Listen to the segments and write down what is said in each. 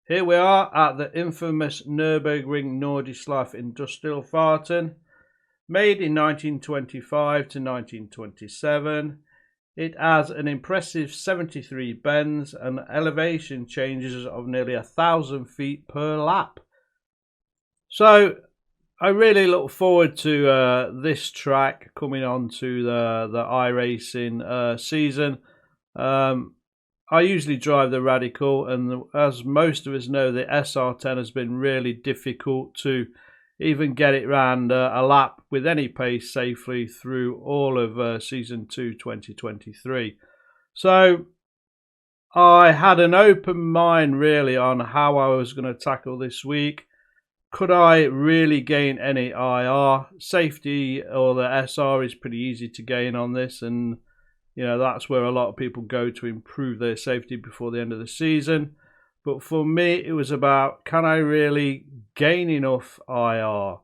Here we are at the infamous Nürburgring Nordschleife industrial Fahrten, made in 1925 to 1927. It has an impressive 73 bends and elevation changes of nearly 1,000 feet per lap. So I really look forward to this track coming on to the iRacing season. I usually drive the Radical, and as most of us know, the SR10 has been really difficult to even get it round a lap with any pace safely through all of Season 2 2023. So I had an open mind really on how I was going to tackle this week. Could I really gain any IR? Safety or the SR is pretty easy to gain on this, and you know, that's where a lot of people go to improve their safety before the end of the season. But for me, it was about, can I really gain enough IR?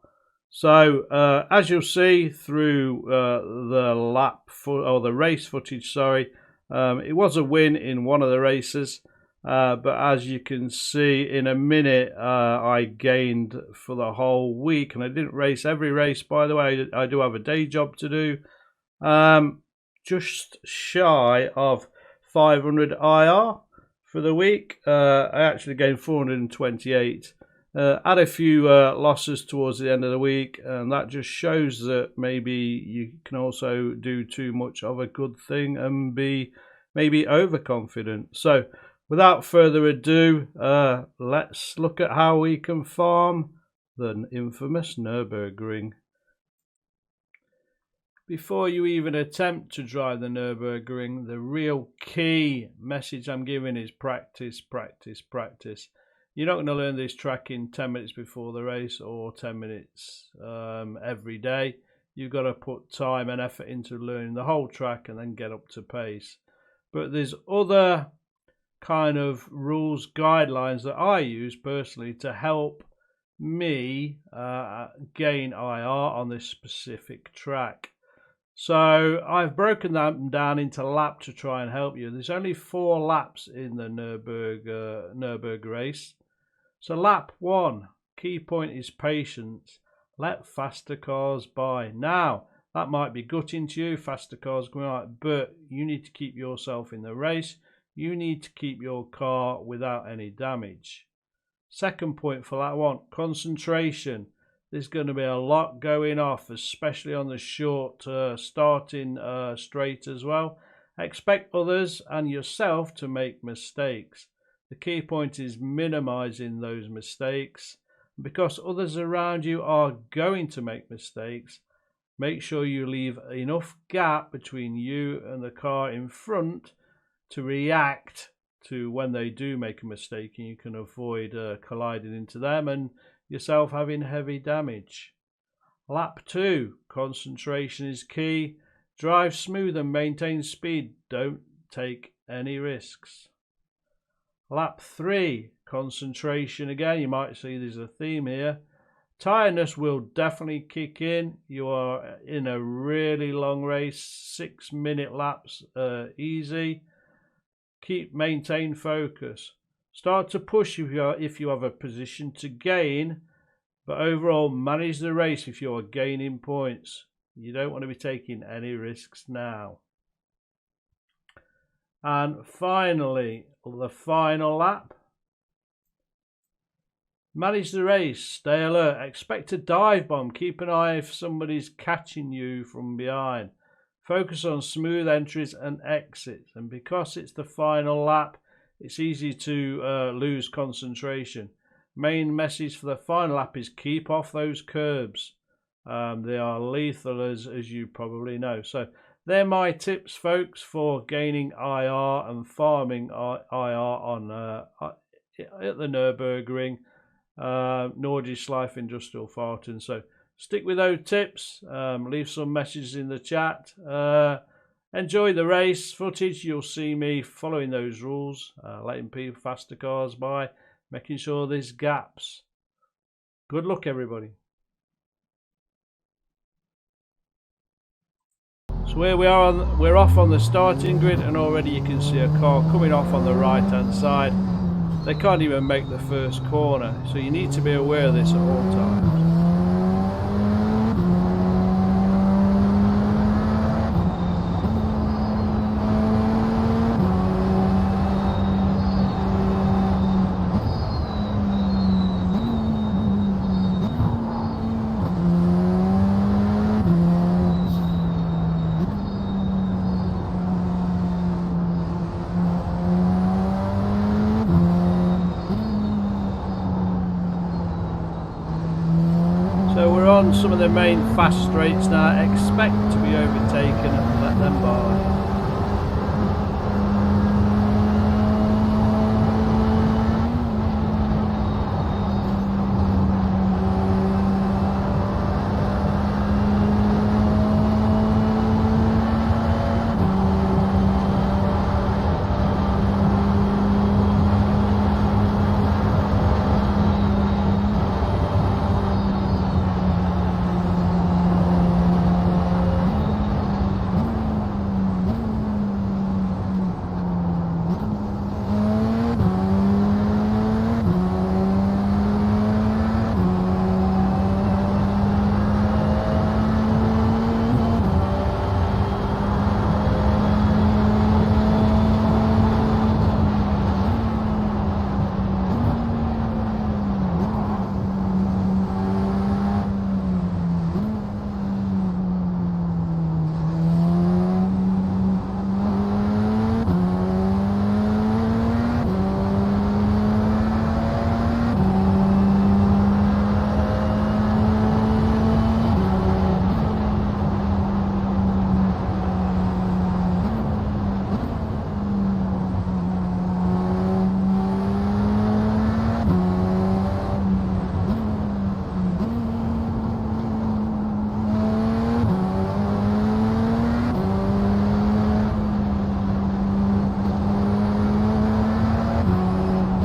So as you'll see through the race footage, it was a win in one of the races. But as you can see in a minute, I gained for the whole week. And I didn't race every race, by the way. I do have a day job to do. Just shy of 500 IR for the week. I actually gained 428. Had a few losses towards the end of the week, and that just shows that maybe you can also do too much of a good thing and be maybe overconfident. So without further ado, let's look at how we can farm the infamous Nürburgring. Before you even attempt to drive the Nürburgring, the real key message I'm giving is practice, practice, practice. You're not going to learn this track in 10 minutes before the race or 10 minutes every day. You've got to put time and effort into learning the whole track and then get up to pace. But there's other kind of rules, guidelines that I use personally to help me gain IR on this specific track. So I've broken them down into lap to try and help you. There's only 4 laps in the Nürburgring race. So lap 1, key point is patience. Let faster cars by. Now, that might be gutting to you, faster cars going out, but you need to keep yourself in the race. You need to keep your car without any damage. Second point for lap 1, concentration. There's going to be a lot going off, especially on the short starting straight as well. Expect others and yourself to make mistakes. The key point is minimizing those mistakes. Because others around you are going to make mistakes, make sure you leave enough gap between you and the car in front to react to when they do make a mistake, and you can avoid colliding into them and yourself having heavy damage. Lap 2, concentration is key. Drive smooth and maintain speed. Don't take any risks. Lap 3, concentration again. You might see there's a theme here. Tiredness will definitely kick in. You are in a really long race, 6-minute laps, easy. Maintain focus. Start to push if you have a position to gain, but overall manage the race if you are gaining points. You don't want to be taking any risks now. And finally, the final lap. Manage the race, stay alert, expect a dive bomb, keep an eye if somebody's catching you from behind. Focus on smooth entries and exits, and because it's the final lap, it's easy to lose concentration. Main message for the final lap is keep off those curbs. They are lethal, as you probably know. So they're my tips, folks, for gaining IR and farming IR on at the Nürburgring Nordschleife industrial Fahrten. So stick with those tips. Leave some messages in the chat. Enjoy the race footage. You'll see me following those rules, letting people faster cars by, making sure there's gaps. Good luck, everybody. So here we are, we're off on the starting grid, and already you can see a car coming off on the right hand side. they can't even make the first corner, so you need to be aware of this at all times. So we're on some of the main fast straights now. Expect to be overtaken and let them by.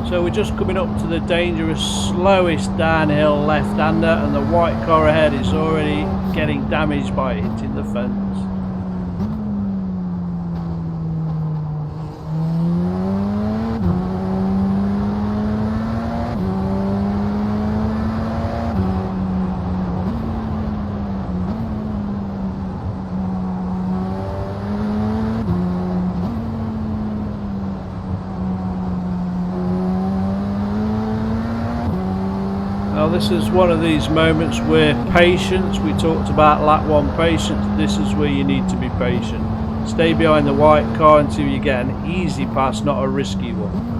So we're just coming up to the dangerous, slowest downhill left-hander, and the white car ahead is already getting damaged by hitting the fence. Now this is one of these moments where patience, we talked about lap 1 patience, this is where you need to be patient. Stay behind the white car until you get an easy pass, not a risky one.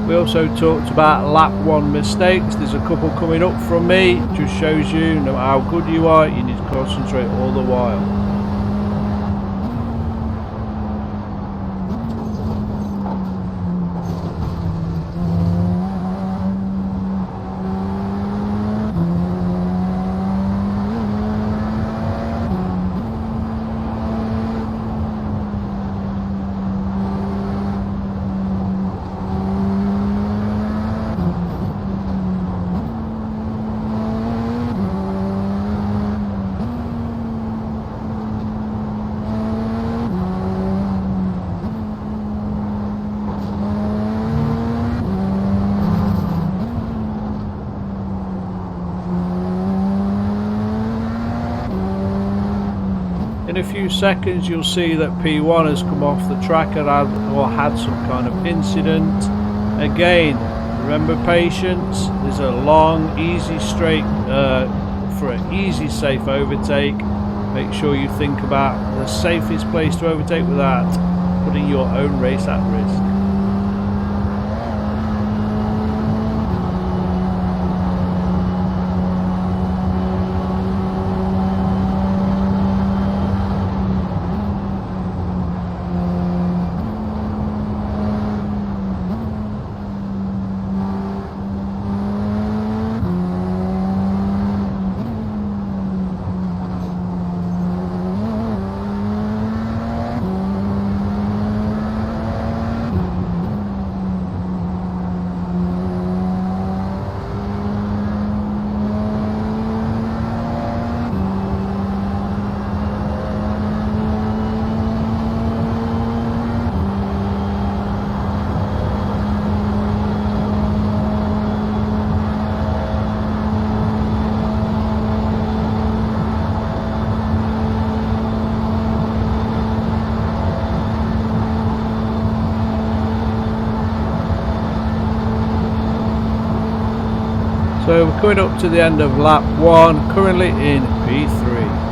We also talked about lap 1 mistakes. There's a couple coming up from me. It just shows you no matter how good you are, you need to concentrate all the while. a few seconds you'll see that P1 has come off the track or had some kind of incident. Again, remember patience. There's a long, easy straight for an easy, safe overtake. Make sure you think about the safest place to overtake without putting your own race at risk. So we're coming up to the end of lap 1, currently in P3.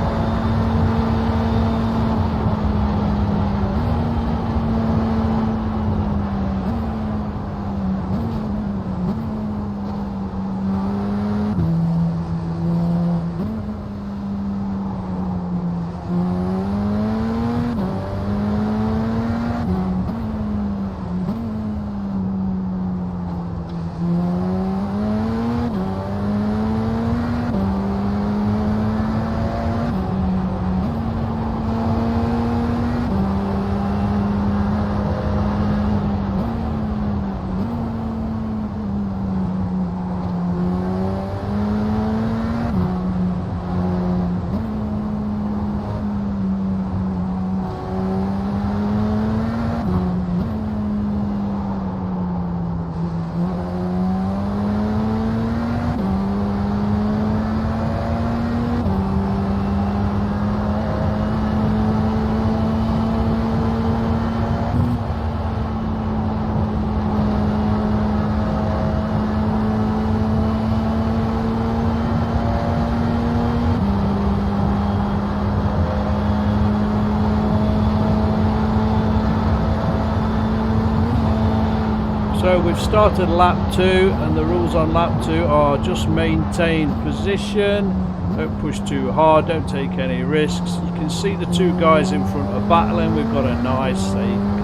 So we've started lap 2, and the rules on lap 2 are just maintain position, don't push too hard, don't take any risks. You can see the two guys in front are battling. We've got a nice safe.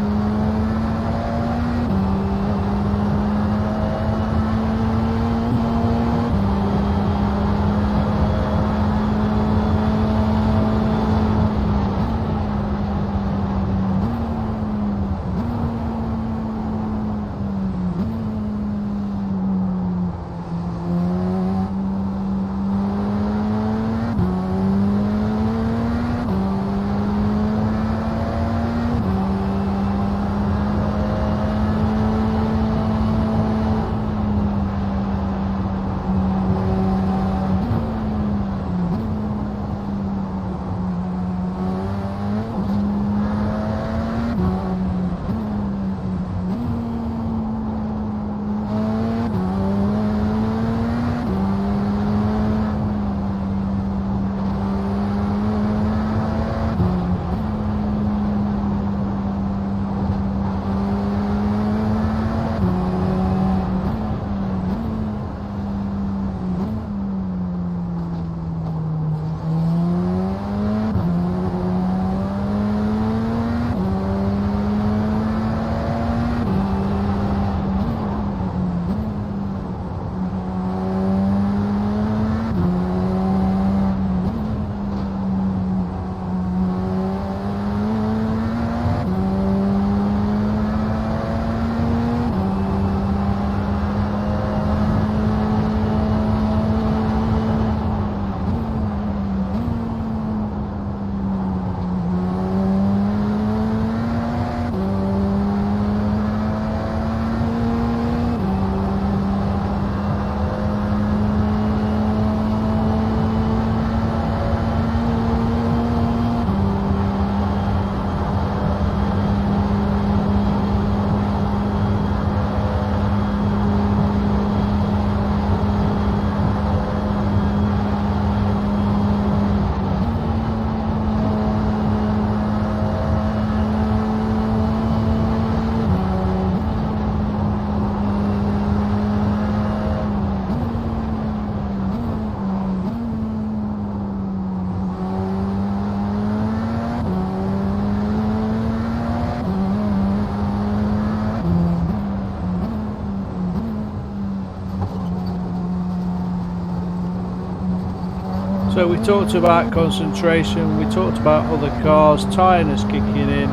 So we talked about concentration, we talked about other cars, tiredness kicking in.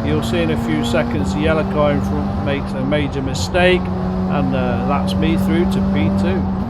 You'll see in a few seconds the yellow car in front makes a major mistake, and that's me through to P2.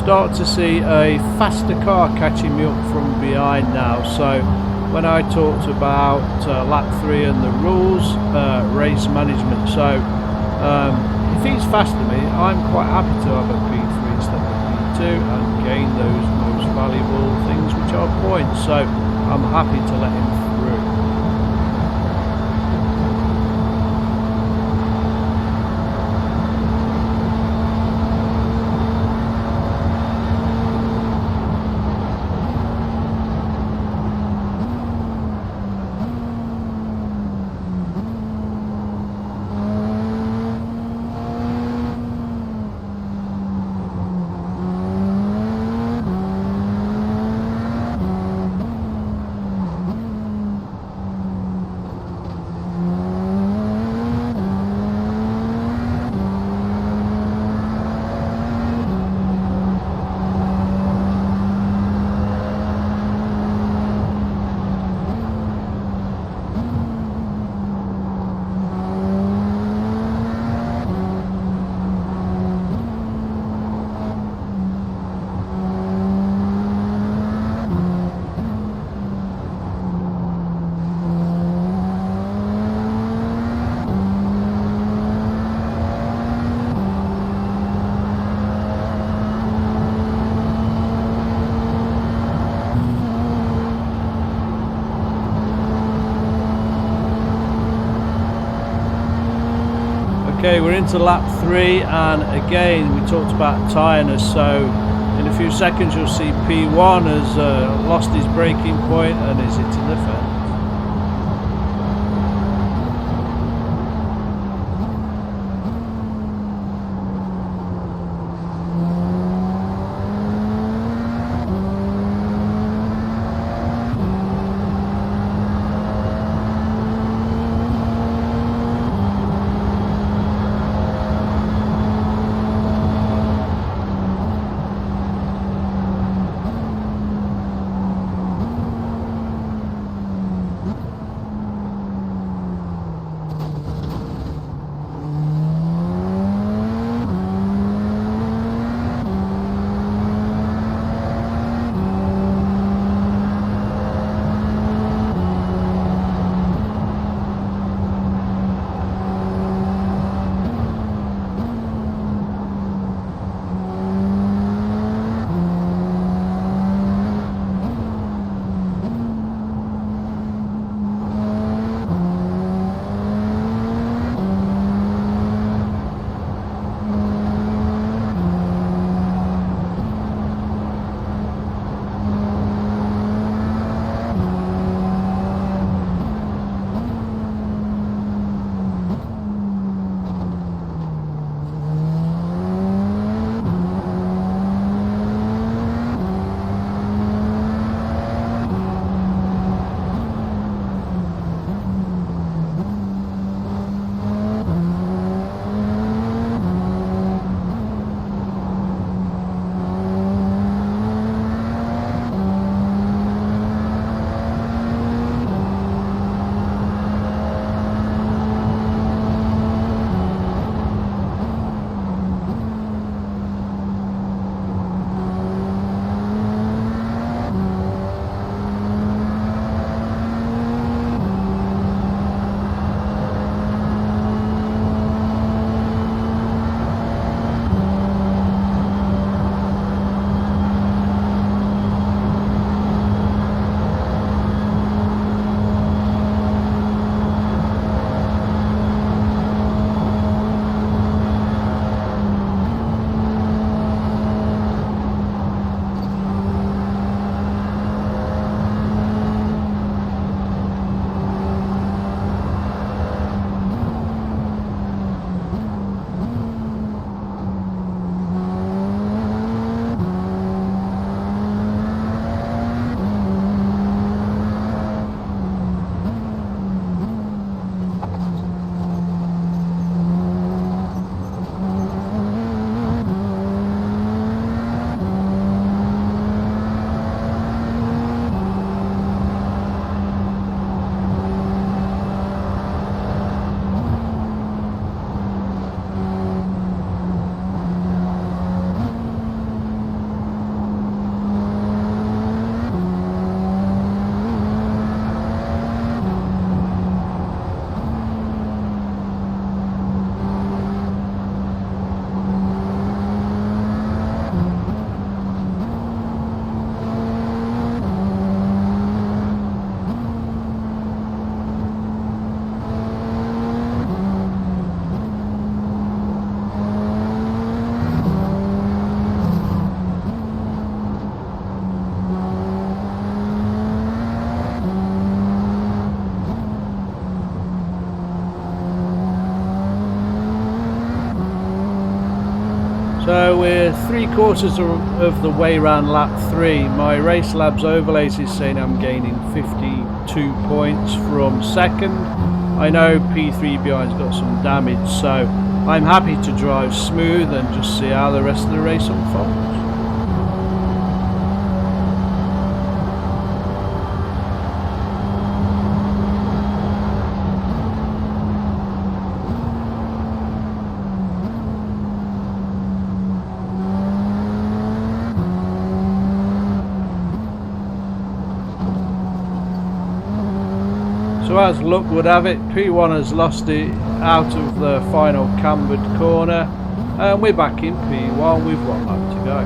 Start to see a faster car catching me up from behind now. So when I talked about lap 3 and the rules, race management, so if he's faster than me, I'm quite happy to have a P3 instead of a P2 and gain those most valuable things, which are points. So I'm happy to let him through. Okay, we're into lap 3, and again we talked about tiredness, so in a few seconds you'll see P1 has lost his braking point and is hitting the fence. we're 3/4 of the way around lap 3. My Race Labs overlays is saying I'm gaining 52 points from second. I know P3 behind's got some damage, so I'm happy to drive smooth and just see how the rest of the race unfolds. So as luck would have it, P1 has lost it out of the final cambered corner, and we're back in P1 with 1 lap to go.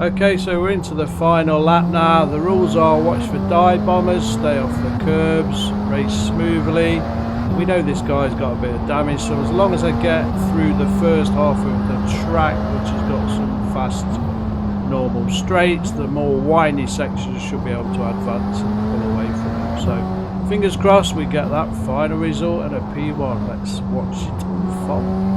Okay, so we're into the final lap now. The rules are watch for dive bombers, stay off the curbs, race smoothly. We know this guy's got a bit of damage, so as long as I get through the first half of the track, which has got some fast normal straights, the more windy sections should be able to advance and pull away from him. So fingers crossed we get that final result and a P1. Let's watch it unfold.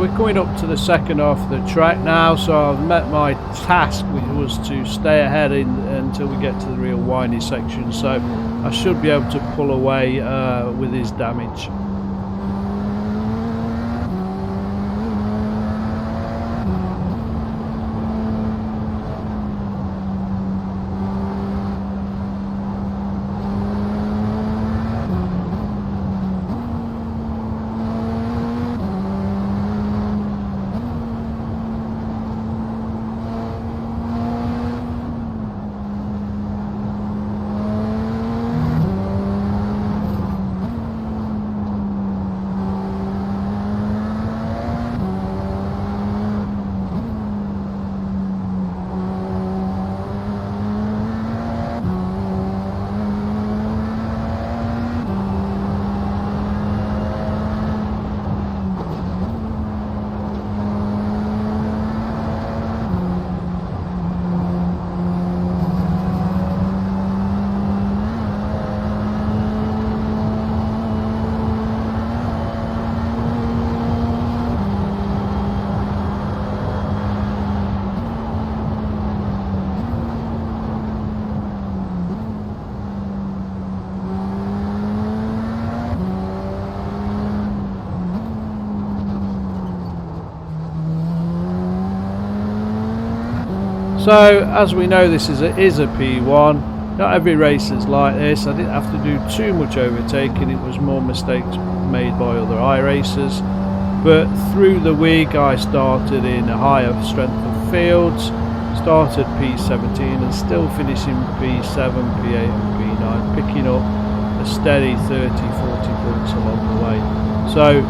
we're coming up to the second half of the track now, so I've met my task, which was to stay ahead until we get to the real windy section, so I should be able to pull away with his damage. So, as we know, this is a P1. Not every race is like this. I didn't have to do too much overtaking. It was more mistakes made by other iRacers. But through the week, I started in a higher strength of fields, started P17 and still finishing P7, P8 and P9, picking up a steady 30-40 points along the way. So,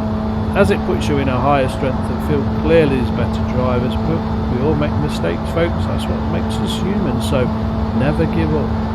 as it puts you in a higher strength of field, clearly there's better drivers, but we all make mistakes, folks. That's what makes us human, so never give up.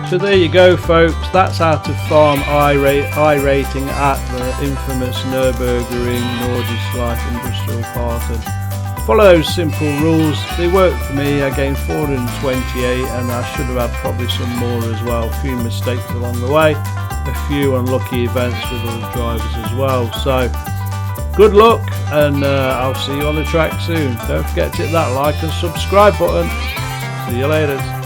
So there you go, folks, that's how to farm iRacing at the infamous Nürburgring Nordschleife Industrial Park. And follow those simple rules, they work for me. I gained 428 and I should have had probably some more as well. A few mistakes along the way, a few unlucky events with other drivers as well. So good luck, and I'll see you on the track soon. Don't forget to hit that like and subscribe button. See you later.